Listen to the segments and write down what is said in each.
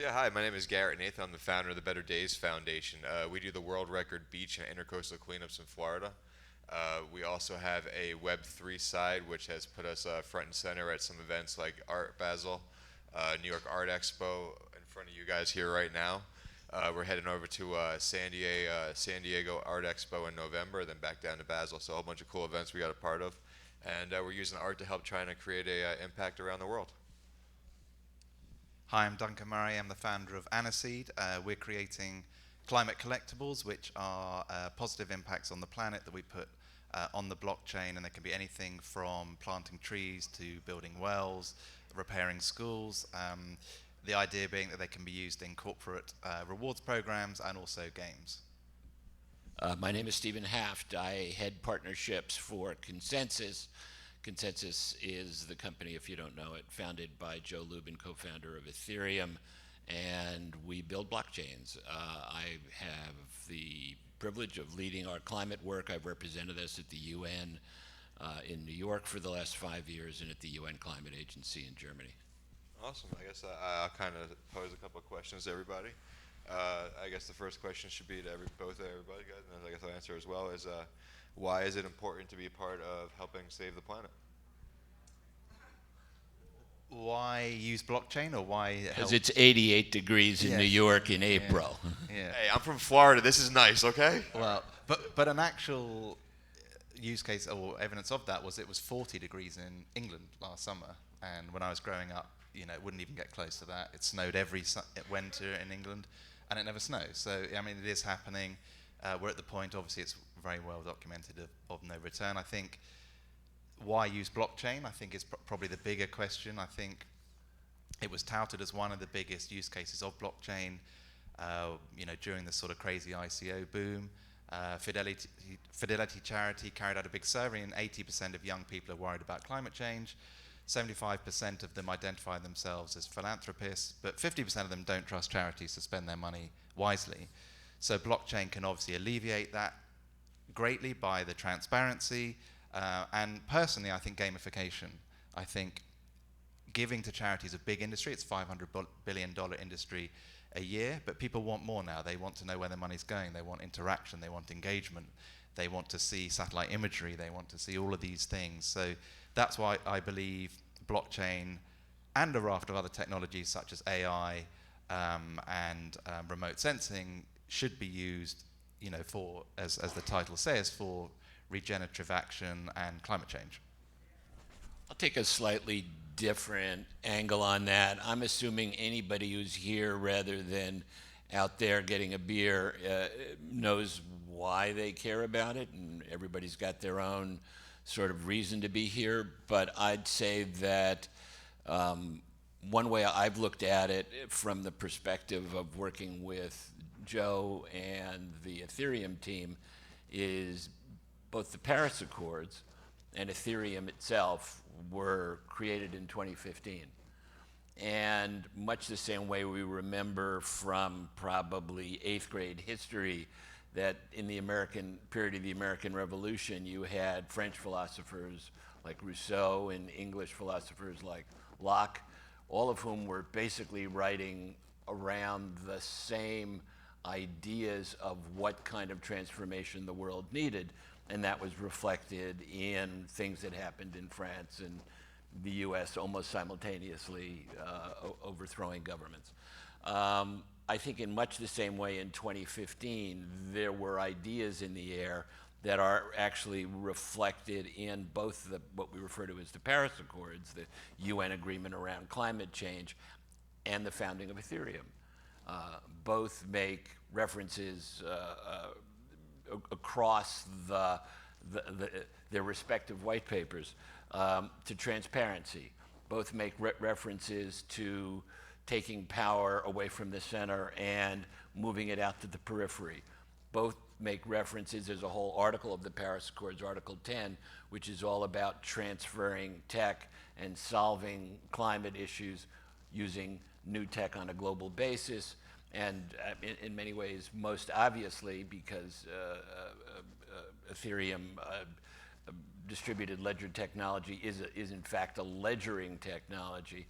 Yeah, hi, my name is Garret Nathan. I'm the founder of the Better Days Foundation. We do the world record beach and intercoastal cleanups in Florida. We also have a Web3 side, which has put us front and center at some events like Art Basel, New York Art Expo, in front of you guys here right now. We're heading over to San Diego Art Expo in November, then back down to Basel. So a whole bunch of cool events we got a part of, and we're using art to help trying to create a impact around the world. Hi, I'm Duncan Murray. I'm the founder of Aniseed. We're creating climate collectibles, which are positive impacts on the planet that we put on the blockchain, and they can be anything from planting trees to building wells, repairing schools. The idea being that they can be used in corporate rewards programs and also games. My name is Stephen Haft. I head partnerships for Consensus. Consensus is the company, if you don't know it, founded by Joe Lubin, co-founder of Ethereum, and we build blockchains. I have the privilege of leading our climate work. I've represented us at the UN in New York for the last 5 years and at the UN Climate Agency in Germany. Awesome. I guess I'll kind of pose a couple of questions to everybody. I guess the first question should be to both of everybody, guys, and I guess I'll answer as well, is why is it important to be a part of helping save the planet? Why use blockchain, or why help? Because it's 88 degrees in New York in April. Yeah. Hey, I'm from Florida. This is nice, okay? Well, but an actual use case or evidence of that was it was 40 degrees in England last summer, and when I was growing up, it wouldn't even get close to that. It snowed every winter in England, and it never snows. So I mean, it is happening. We're at the point, obviously, it's very well documented of no return. I think why use blockchain, I think, is probably the bigger question. I think it was touted as one of the biggest use cases of blockchain, during the sort of crazy ICO boom. Fidelity Charity carried out a big survey, and 80% of young people are worried about climate change. 75% of them identify themselves as philanthropists, but 50% of them don't trust charities to spend their money wisely. So blockchain can obviously alleviate that greatly by the transparency, and personally, I think gamification. I think giving to charity is a big industry. It's $500 billion industry a year, but people want more now. They want to know where their money's going. They want interaction. They want engagement. They want to see satellite imagery. They want to see all of these things. So that's why I believe blockchain and a raft of other technologies such as AI and remote sensing should be used, for, as the title says, for regenerative action and climate change. I'll take a slightly different angle on that. I'm assuming anybody who's here rather than out there getting a beer knows why they care about it, and everybody's got their own sort of reason to be here. But I'd say that one way I've looked at it from the perspective of working with Joe and the Ethereum team is both the Paris Accords and Ethereum itself were created in 2015. And much the same way we remember from probably 8th grade history that in the American period of the American Revolution, you had French philosophers like Rousseau and English philosophers like Locke, all of whom were basically writing around the same ideas of what kind of transformation the world needed. And that was reflected in things that happened in France and the US almost simultaneously overthrowing governments. I think in much the same way in 2015, there were ideas in the air that are actually reflected in both what we refer to as the Paris Accords, the UN agreement around climate change, and the founding of Ethereum. Both make references across their respective white papers to transparency. Both make references to taking power away from the center and moving it out to the periphery. Both make references, there's a whole article of the Paris Accords, Article 10, which is all about transferring tech and solving climate issues using new tech on a global basis. And in many ways, most obviously, because Ethereum distributed ledger technology is in fact a ledgering technology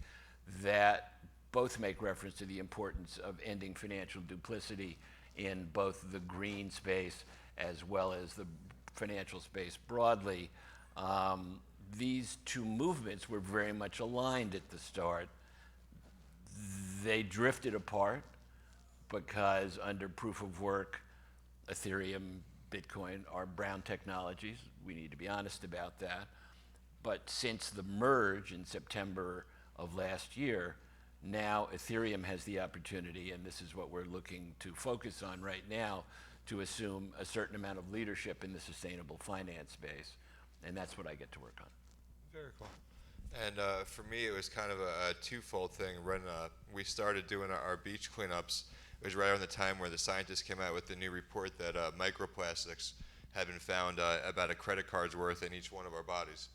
that both make reference to the importance of ending financial duplicity in both the green space as well as the financial space broadly. These two movements were very much aligned at the start. They drifted apart because under proof of work, Ethereum, Bitcoin are brown technologies. We need to be honest about that. But since the merge in September of last year, now Ethereum has the opportunity, and this is what we're looking to focus on right now, to assume a certain amount of leadership in the sustainable finance space. And that's what I get to work on. Very cool. And for me, it was kind of a twofold thing. When we started doing our beach cleanups, it was right around the time where the scientists came out with the new report that microplastics had been found about a credit card's worth in each one of our bodies.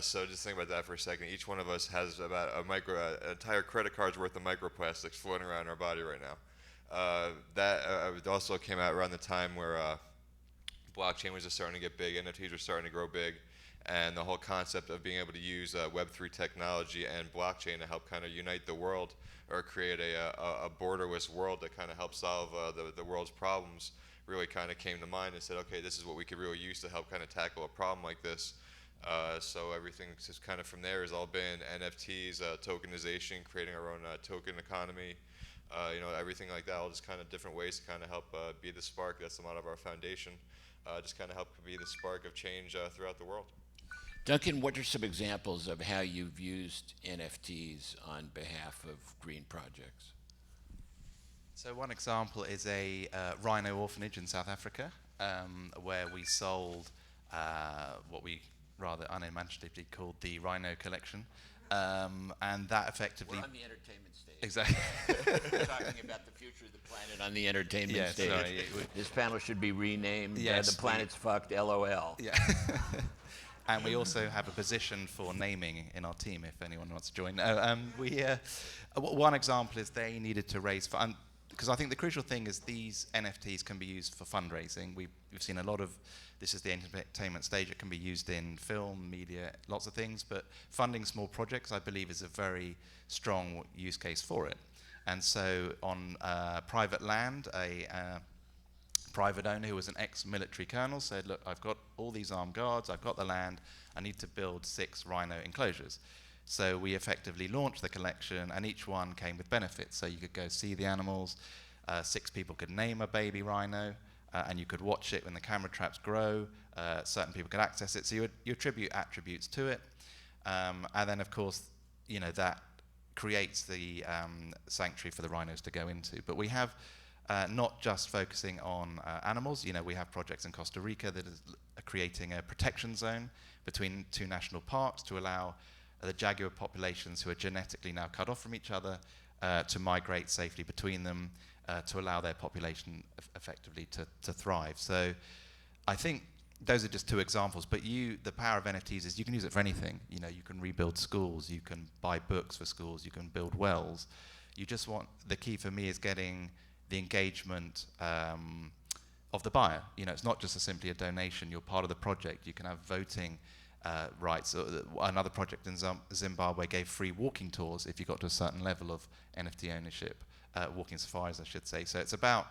So just think about that for a second. Each one of us has about an entire credit card's worth of microplastics floating around in our body right now. That also came out around the time where blockchain was just starting to get big, NFTs were starting to grow big, and the whole concept of being able to use Web3 technology and blockchain to help kind of unite the world or create a borderless world that kind of helps solve the world's problems really kind of came to mind and said, okay, this is what we could really use to help kind of tackle a problem like this. So everything just kind of from there has all been NFTs, tokenization, creating our own token economy, everything like that, all just kind of different ways to kind of help be the spark. That's a lot of our foundation, just kind of help be the spark of change throughout the world. Duncan, what are some examples of how you've used NFTs on behalf of green projects? So one example is a rhino orphanage in South Africa, where we sold what we rather unimaginatively called the Rhino Collection, and that effectively... We're on the entertainment stage. Exactly. We're talking about the future of the planet on the entertainment stage. Sorry, this panel should be renamed Yes, The Planet's Fucked, LOL. Yeah. And we also have a position for naming in our team if anyone wants to join. One example is they needed to raise funds, because I think the crucial thing is these NFTs can be used for fundraising. We've seen a lot of, this is the entertainment stage, it can be used in film, media, lots of things, but funding small projects, I believe, is a very strong use case for it. And so on private land, a private owner who was an ex-military colonel said, look, I've got all these armed guards, I've got the land, I need to build 6 rhino enclosures. So we effectively launched the collection, and each one came with benefits. So you could go see the animals, 6 people could name a baby rhino, and you could watch it when the camera traps grow, certain people could access it, so you attribute attributes to it. And then of course, that creates the sanctuary for the rhinos to go into. But we have not just focusing on animals. We have projects in Costa Rica that is creating a protection zone between 2 national parks to allow the jaguar populations who are genetically now cut off from each other to migrate safely between them, to allow their population effectively to thrive. So I think those are just 2 examples, but the power of NFTs is you can use it for anything. You can rebuild schools, you can buy books for schools, you can build wells. You just want, the key for me is getting the engagement of the buyer. It's not just simply a donation, you're part of the project, you can have voting rights. Another project in Zimbabwe gave free walking tours if you got to a certain level of NFT ownership, walking safaris I should say. So it's about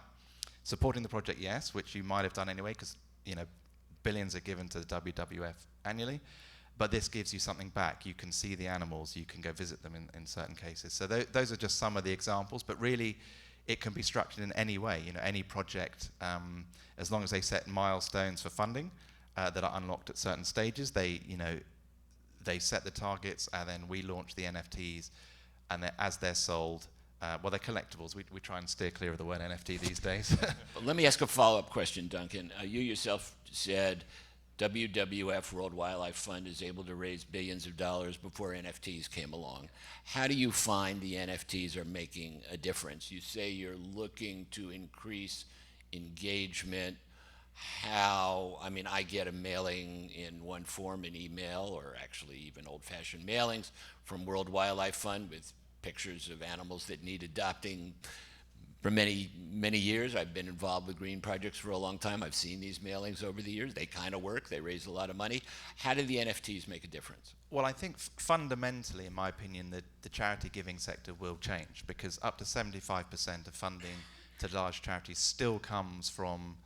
supporting the project, yes, which you might have done anyway, because billions are given to the WWF annually, but this gives you something back. You can see the animals, you can go visit them in certain cases. So those are just some of the examples, but really it can be structured in any way. Any project, as long as they set milestones for funding that are unlocked at certain stages, they set the targets, and then we launch the NFTs, and as they're sold, they're collectibles. We try and steer clear of the word NFT these days. Let me ask a follow-up question, Duncan. You yourself said WWF, World Wildlife Fund, is able to raise billions of dollars before NFTs came along. How do you find the NFTs are making a difference? You say you're looking to increase engagement. I get a mailing in one form, an email, or actually even old-fashioned mailings from World Wildlife Fund with pictures of animals that need adopting, for many, many years. I've been involved with green projects for a long time. I've seen these mailings over the years. They kind of work. They raise a lot of money. How do the NFTs make a difference? Well, I think fundamentally, in my opinion, the charity giving sector will change, because up to 75% of funding to large charities still comes from,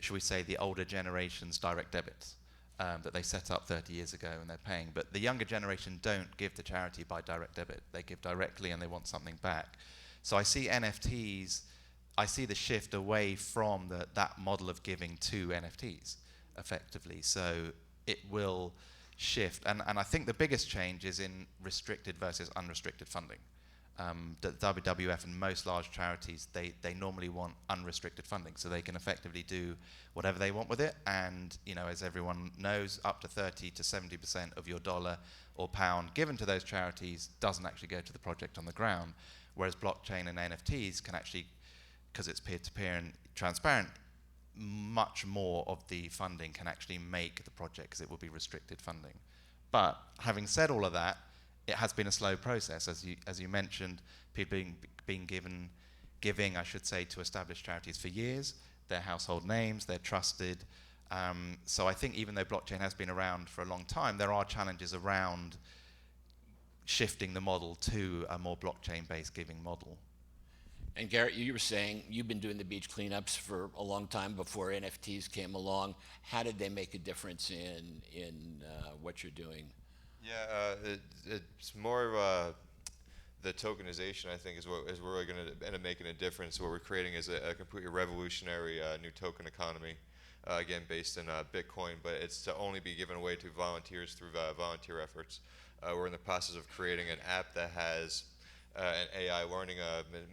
should we say, the older generation's direct debits that they set up 30 years ago and they're paying. But the younger generation don't give to charity by direct debit. They give directly and they want something back. So I see NFTs, I see the shift away from that model of giving to NFTs, effectively. So it will shift. And I think the biggest change is in restricted versus unrestricted funding. The WWF and most large charities, they normally want unrestricted funding, so they can effectively do whatever they want with it. And as everyone knows, up to 30 to 70% of your dollar or pound given to those charities doesn't actually go to the project on the ground. Whereas blockchain and NFTs can actually, because it's peer-to-peer and transparent, much more of the funding can actually make the project, because it will be restricted funding. But having said all of that, it has been a slow process, as you mentioned. People being giving, I should say, to established charities for years. They're household names, they're trusted. So I think even though blockchain has been around for a long time, there are challenges around shifting the model to a more blockchain-based giving model. And Garret, you were saying you've been doing the beach cleanups for a long time before NFTs came along. How did they make a difference in what you're doing? Yeah, it's more of the tokenization, I think, is really going to end up making a difference. What we're creating is a completely revolutionary new token economy, again, based in Bitcoin, but it's to only be given away to volunteers through volunteer efforts. We're in the process of creating an app that has an AI learning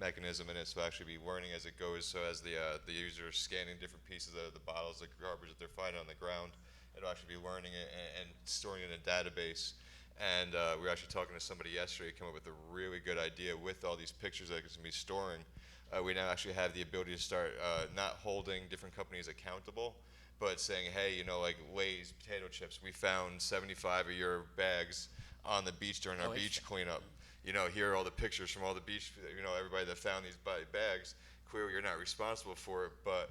mechanism in it, so actually be learning as it goes. So as the user is scanning different pieces of the bottles of garbage that they're finding on the ground, it'll actually be learning it and storing it in a database. And we were actually talking to somebody yesterday who came up with a really good idea with all these pictures that it's going to be storing. We now actually have the ability to start not holding different companies accountable, but saying, hey, like Lay's potato chips, we found 75 of your bags on the beach during our beach cleanup. Here are all the pictures from all the beach, everybody that found these bags. Clearly you're not responsible for it, but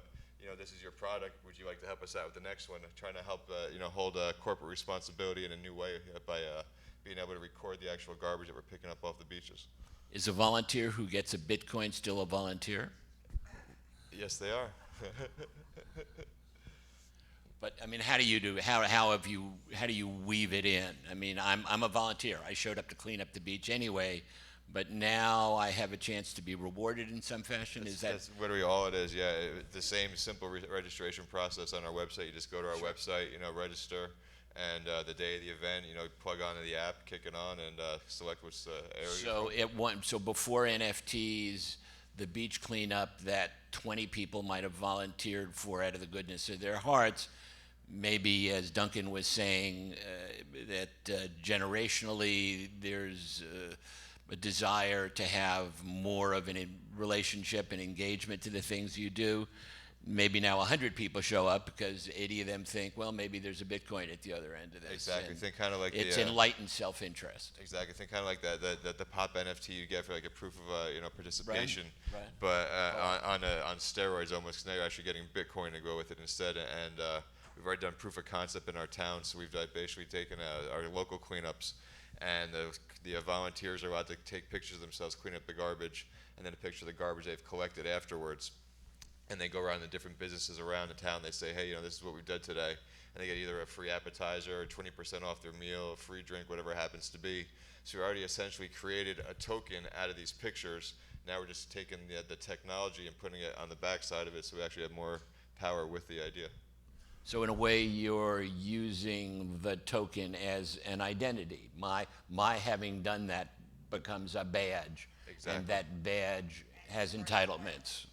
this is your product. Would you like to help us out with the next one? Trying to help, hold corporate responsibility in a new way by being able to record the actual garbage that we're picking up off the beaches. Is a volunteer who gets a Bitcoin still a volunteer? Yes, they are. But I mean, how do you weave it in? I mean, I'm a volunteer. I showed up to clean up the beach anyway, but now I have a chance to be rewarded in some fashion. That's literally all it is. Yeah, the same simple registration process on our website. You just go to our website, register, and the day of the event, plug onto the app, kick it on, and select which area. So before NFTs, the beach cleanup that 20 people might have volunteered for out of the goodness of their hearts, maybe, as Duncan was saying, that generationally there's a desire to have more of a relationship and engagement to the things you do. Maybe now 100 people show up because 80 of them think, well, maybe there's a Bitcoin at the other end of this. Exactly. Think kind of like it's enlightened self-interest. Exactly. Think kind of like the pop NFT you get for like a proof of participation. Right. But on steroids almost. Now you're actually getting Bitcoin to go with it instead. And we've already done proof of concept in our town, so we've basically taken our local cleanups, and the volunteers are allowed to take pictures of themselves cleaning up the garbage, and then a picture of the garbage they've collected afterwards. And they go around the different businesses around the town. They say, hey, this is what we've done today. And they get either a free appetizer or 20% off their meal, a free drink, whatever it happens to be. So we already essentially created a token out of these pictures. Now we're just taking the technology and putting it on the back side of it, so we actually have more power with the idea. So in a way, you're using the token as an identity. My having done that becomes a badge. Exactly. And that badge has entitlements.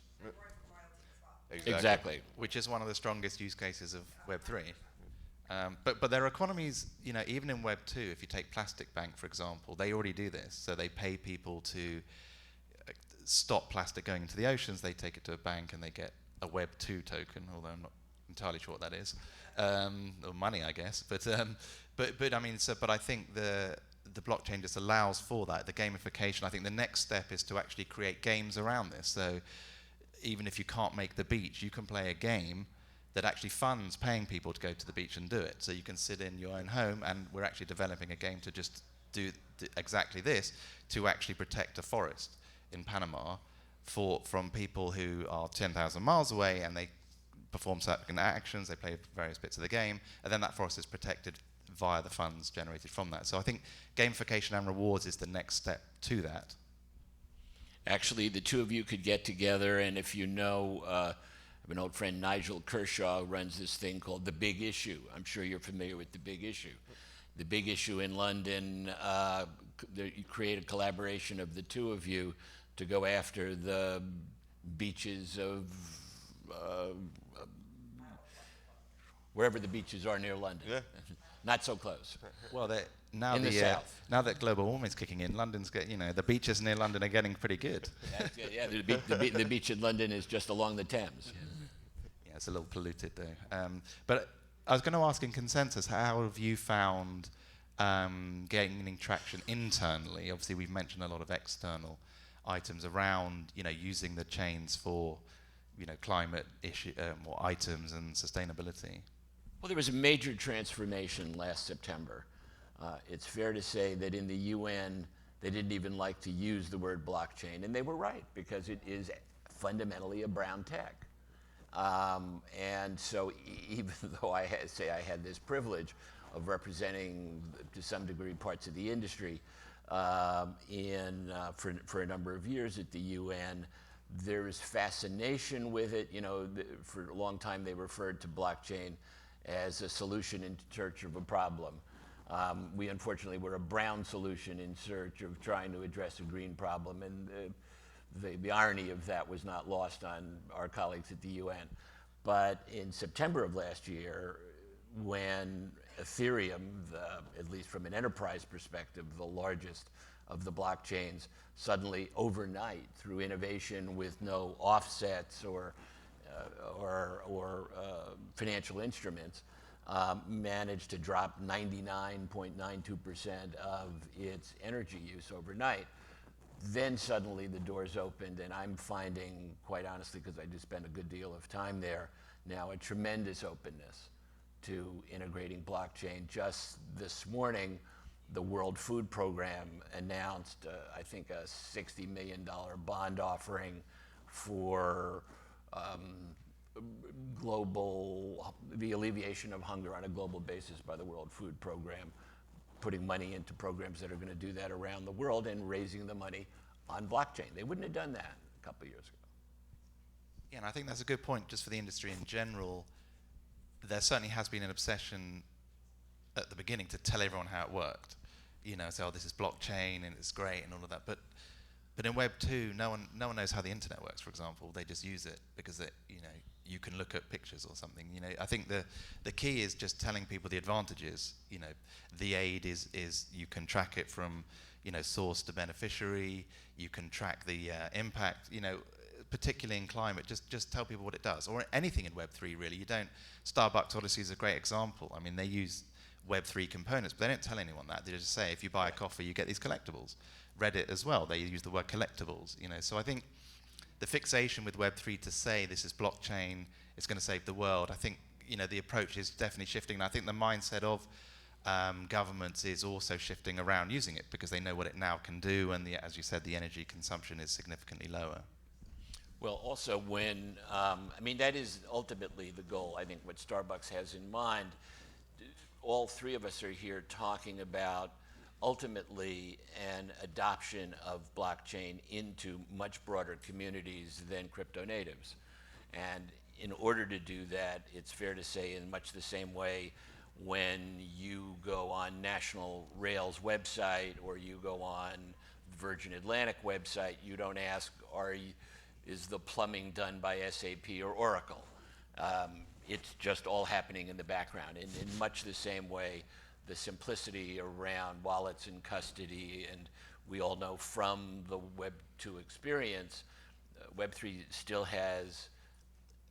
Exactly. Which is one of the strongest use cases of Web3. But there are economies, even in Web2, if you take Plastic Bank, for example, they already do this. So they pay people to stop plastic going into the oceans. They take it to a bank and they get a Web2 token, although I'm not entirely sure what that is. Or money, I guess. But I think the blockchain just allows for that. The gamification, I think the next step is to actually create games around this. So even if you can't make the beach, you can play a game that actually funds paying people to go to the beach and do it. So you can sit in your own home, and we're actually developing a game to just do exactly this, to actually protect a forest in Panama from people who are 10,000 miles away, and they perform certain actions, they play various bits of the game, and then that forest is protected via the funds generated from that. So I think gamification and rewards is the next step to that. Actually, the two of you could get together, and if you know, I have an old friend, Nigel Kershaw, runs this thing called The Big Issue. I'm sure you're familiar with The Big Issue. The Big Issue in London, you create a collaboration of the two of you to go after the beaches of wherever the beaches are near London. Yeah. Not so close. Well, now In the south. now that global warming's kicking in, London's the beaches near London are getting pretty good. Yeah, the beach in London is just along the Thames. Yeah, it's a little polluted though. But I was going to ask, in consensus, how have you found gaining traction internally? Obviously, we've mentioned a lot of external items around, using the chains for, climate issue or items and sustainability. Well, there was a major transformation last September. It's fair to say that in the UN, they didn't even like to use the word blockchain, and they were right, because it is fundamentally a brown tech. And so even though I had this privilege of representing, to some degree, parts of the industry for a number of years at the UN, there is fascination with it. For a long time, they referred to blockchain as a solution in search of a problem. We unfortunately were a brown solution in search of trying to address a green problem, and the irony of that was not lost on our colleagues at the UN. But in September of last year, when Ethereum, at least from an enterprise perspective, the largest of the blockchains, suddenly overnight, through innovation with no offsets or financial instruments, managed to drop 99.92% of its energy use overnight. Then suddenly the doors opened, and I'm finding, quite honestly, because I just spent a good deal of time there now, a tremendous openness to integrating blockchain. Just this morning, the World Food Program announced, I think, a $60 million bond offering for the alleviation of hunger on a global basis by the World Food Program, putting money into programs that are going to do that around the world and raising the money on blockchain. They wouldn't have done that a couple of years ago. Yeah, and I think that's a good point just for the industry in general. There certainly has been an obsession at the beginning to tell everyone how it worked. Say, oh, this is blockchain and it's great and all of that. But in Web 2, no one knows how the internet works, for example. They just use it because you can look at pictures or something. I think the key is just telling people the advantages. The aid is you can track it from source to beneficiary. You can track the impact. Particularly in climate, just tell people what it does, or anything in Web 3 really. Starbucks Odyssey is a great example. I mean, they use Web 3 components, but they don't tell anyone that. They just say, if you buy a coffee, you get these collectibles. Reddit as well, they use the word collectibles. So I think the fixation with Web 3 to say this is blockchain, it's going to save the world, I think the approach is definitely shifting. And I think the mindset of governments is also shifting around using it, because they know what it now can do, and as you said, the energy consumption is significantly lower. Well, also that is ultimately the goal. I think what Starbucks has in mind, all three of us are here talking about ultimately an adoption of blockchain into much broader communities than crypto natives. And in order to do that, it's fair to say, in much the same way, when you go on National Rail's website or you go on Virgin Atlantic website, you don't ask, is the plumbing done by SAP or Oracle? It's just all happening in the background. And in much the same way, the simplicity around wallets and custody, and we all know from the Web 2 experience, Web 3 still has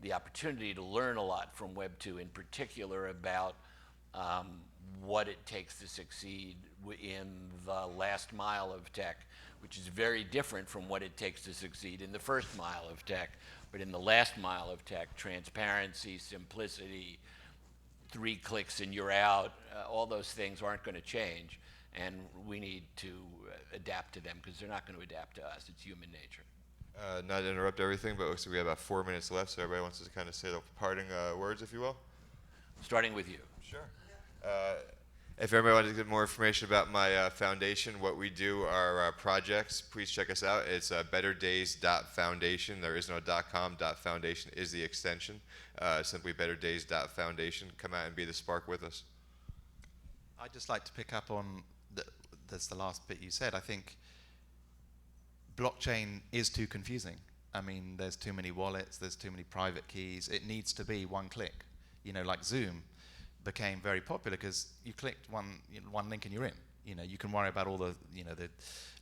the opportunity to learn a lot from Web 2, in particular about what it takes to succeed in the last mile of tech, which is very different from what it takes to succeed in the first mile of tech. But in the last mile of tech, transparency, simplicity, 3 clicks and you're out, all those things aren't going to change. And we need to adapt to them because they're not going to adapt to us. It's human nature. Not to interrupt everything, but it looks like we have about 4 minutes left, so everybody wants to kind of say the parting words, if you will. Starting with you. Sure. If everybody wants to get more information about my foundation, what we do, our projects, please check us out. It's betterdays.foundation. There is no .com. .foundation is the extension. Simply betterdays.foundation. Come out and be the spark with us. I'd just like to pick up on that's the last bit you said. I think blockchain is too confusing. I mean, there's too many wallets, there's too many private keys. It needs to be one click. You know, like Zoom became very popular because you clicked one link and you're in. You know, you can worry about all the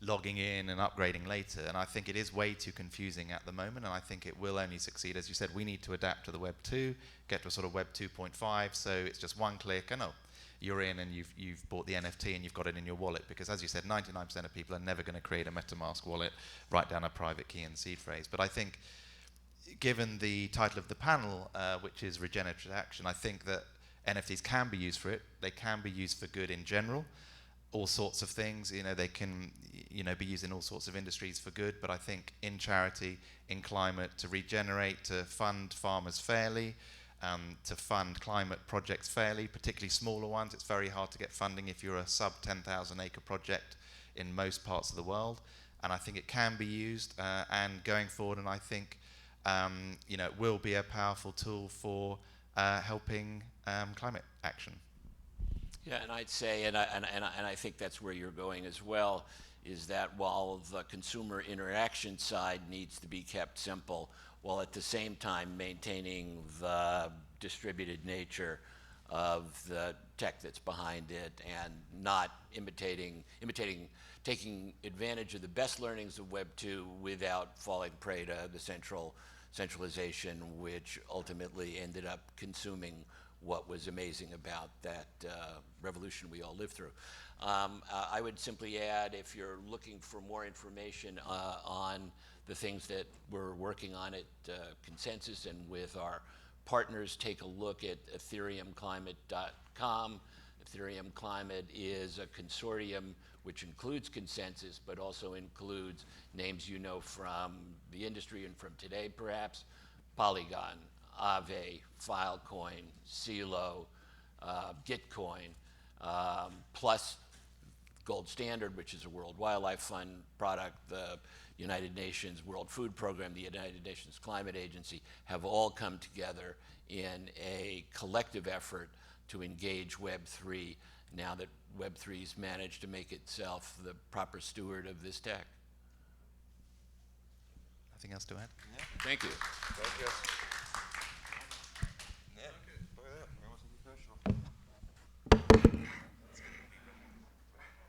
logging in and upgrading later. And I think it is way too confusing at the moment, and I think it will only succeed. As you said, we need to adapt to the Web 2, get to a sort of Web 2.5, so it's just one click and you're in and you've bought the NFT and you've got it in your wallet, because as you said, 99% of people are never going to create a MetaMask wallet, write down a private key and seed phrase. But I think, given the title of the panel, which is Regenerative Action, I think that NFTs can be used for it. They can be used for good in general, all sorts of things. You know, they can be used in all sorts of industries for good, but I think in charity, in climate, to regenerate, to fund farmers fairly, to fund climate projects fairly, particularly smaller ones. It's very hard to get funding if you're a sub 10,000 acre project in most parts of the world. And I think it can be used and going forward, and I think it will be a powerful tool for helping climate action. Yeah, and I'd say, and I think that's where you're going as well, is that while the consumer interaction side needs to be kept simple, while at the same time maintaining the distributed nature of the tech that's behind it, and not taking advantage of the best learnings of Web 2 without falling prey to the centralization, which ultimately ended up consuming what was amazing about that revolution we all lived through. I would simply add, if you're looking for more information on the things that we're working on at Consensus and with our partners, take a look at ethereumclimate.com. Ethereum Climate is a consortium which includes Consensus, but also includes names you know from the industry and from today perhaps: Polygon, Aave, Filecoin, CeeLo, Gitcoin, plus Gold Standard, which is a World Wildlife Fund product, the United Nations World Food Program, the United Nations Climate Agency, have all come together in a collective effort to engage Web3 now that Web3's managed to make itself the proper steward of this tech. Nothing else to add? Thank you. Thank you.